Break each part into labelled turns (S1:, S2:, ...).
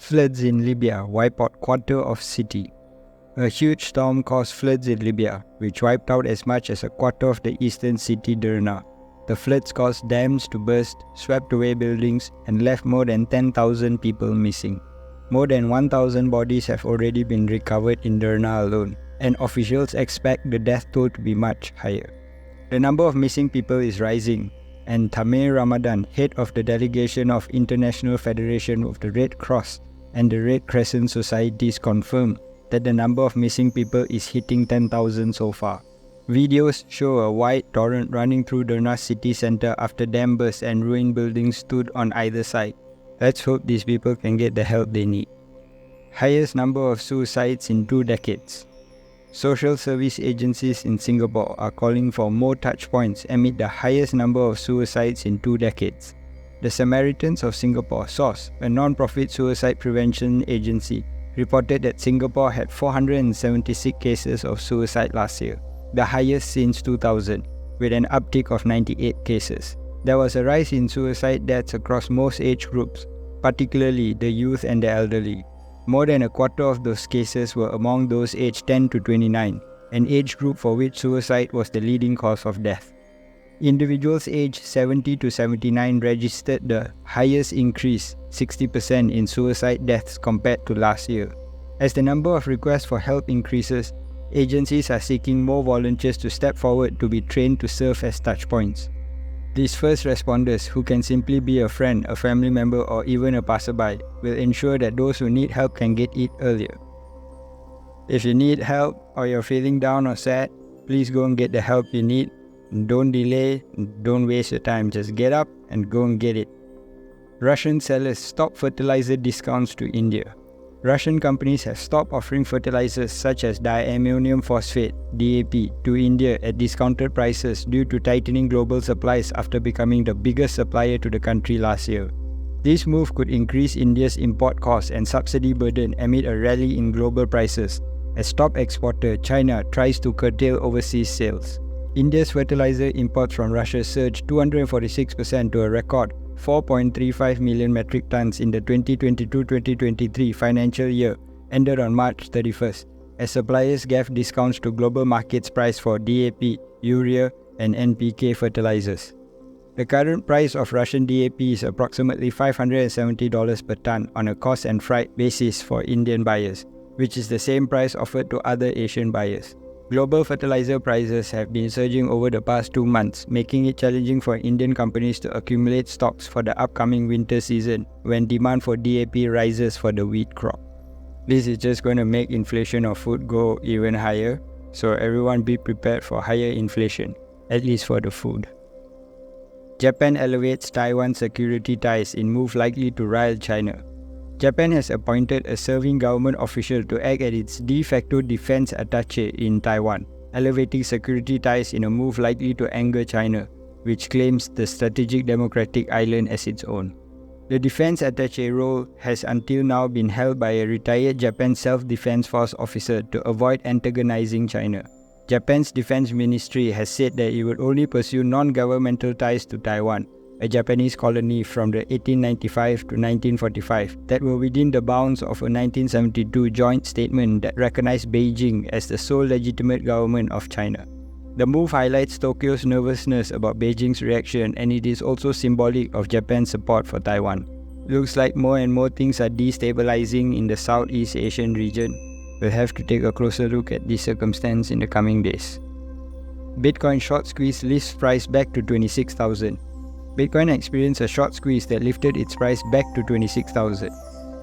S1: Floods in Libya wipe out quarter of city. A huge storm caused floods in Libya, which wiped out as much as a quarter of the eastern city Derna. The floods caused dams to burst, swept away buildings, and left more than 10,000 people missing. More than 1,000 bodies have already been recovered in Derna alone, and officials expect the death toll to be much higher. The number of missing people is rising, and Tamer Ramadan, head of the delegation of International Federation of the Red Cross and the Red Crescent Societies, confirmed that the number of missing people is hitting 10,000 so far. Videos show a wide torrent running through Derna city centre after dam bursts and ruined buildings stood on either side. Let's hope these people can get the help they need. Highest number of suicides in 2 decades. Social service agencies in Singapore are calling for more touchpoints amid the highest number of suicides in 2 decades. The Samaritans of Singapore, SOS, a non-profit suicide prevention agency, reported that Singapore had 476 cases of suicide last year, the highest since 2000, with an uptick of 98 cases. There was a rise in suicide deaths across most age groups, particularly the youth and the elderly. More than a quarter of those cases were among those aged 10 to 29, an age group for which suicide was the leading cause of death. Individuals aged 70 to 79 registered the highest increase, 60% in suicide deaths compared to last year. As the number of requests for help increases, agencies are seeking more volunteers to step forward to be trained to serve as touchpoints. These first responders, who can simply be a friend, a family member, or even a passerby, will ensure that those who need help can get it earlier. If you need help or you're feeling down or sad, please go and get the help you need. Don't delay, don't waste your time, just get up and go and get it. Russian sellers stop fertilizer discounts to India. Russian companies have stopped offering fertilizers such as diammonium phosphate (DAP) to India at discounted prices due to tightening global supplies after becoming the biggest supplier to the country last year. This move could increase India's import costs and subsidy burden amid a rally in global prices, as top exporter China tries to curtail overseas sales. India's fertilizer imports from Russia surged 246% to a record 4.35 million metric tons in the 2022-2023 financial year ended on March 31st, as suppliers gave discounts to global markets price for DAP, urea, and NPK fertilizers. The current price of Russian DAP is approximately $570 per ton on a cost and freight basis for Indian buyers, which is the same price offered to other Asian buyers. Global fertilizer prices have been surging over the past 2 months, making it challenging for Indian companies to accumulate stocks for the upcoming winter season when demand for DAP rises for the wheat crop. This is just going to make inflation of food go even higher, so everyone be prepared for higher inflation, at least for the food. Japan elevates Taiwan security ties in move likely to rile China. Japan has appointed a serving government official to act as its de facto defense attaché in Taiwan, elevating security ties in a move likely to anger China, which claims the strategic democratic island as its own. The defense attaché role has until now been held by a retired Japan Self-Defense Force officer to avoid antagonizing China. Japan's defense ministry has said that it would only pursue non-governmental ties to Taiwan, a Japanese colony from the 1895 to 1945 that were within the bounds of a 1972 joint statement that recognized Beijing as the sole legitimate government of China. The move highlights Tokyo's nervousness about Beijing's reaction, and it is also symbolic of Japan's support for Taiwan. Looks like more and more things are destabilizing in the Southeast Asian region. We'll have to take a closer look at this circumstance in the coming days. Bitcoin short squeeze lifts price back to 26,000. Bitcoin experienced a short squeeze that lifted its price back to 26,000.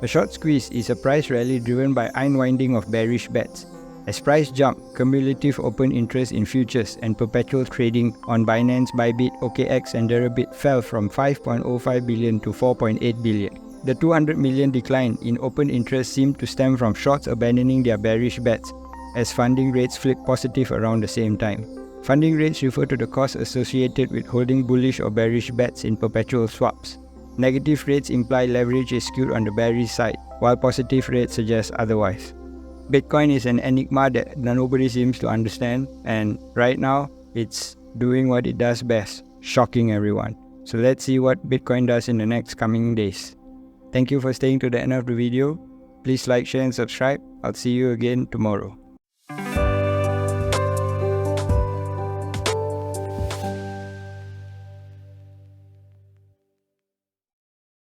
S1: A short squeeze is a price rally driven by unwinding of bearish bets. As price jumped, cumulative open interest in futures and perpetual trading on Binance, Bybit, OKX and Deribit fell from 5.05 billion to 4.8 billion. The 200 million decline in open interest seemed to stem from shorts abandoning their bearish bets, as funding rates flipped positive around the same time. Funding rates refer to the cost associated with holding bullish or bearish bets in perpetual swaps. Negative rates imply leverage is skewed on the bearish side, while positive rates suggest otherwise. Bitcoin is an enigma that nobody seems to understand, and right now, it's doing what it does best, shocking everyone. So let's see what Bitcoin does in the next coming days. Thank you for staying to the end of the video. Please like, share and subscribe. I'll see you again tomorrow.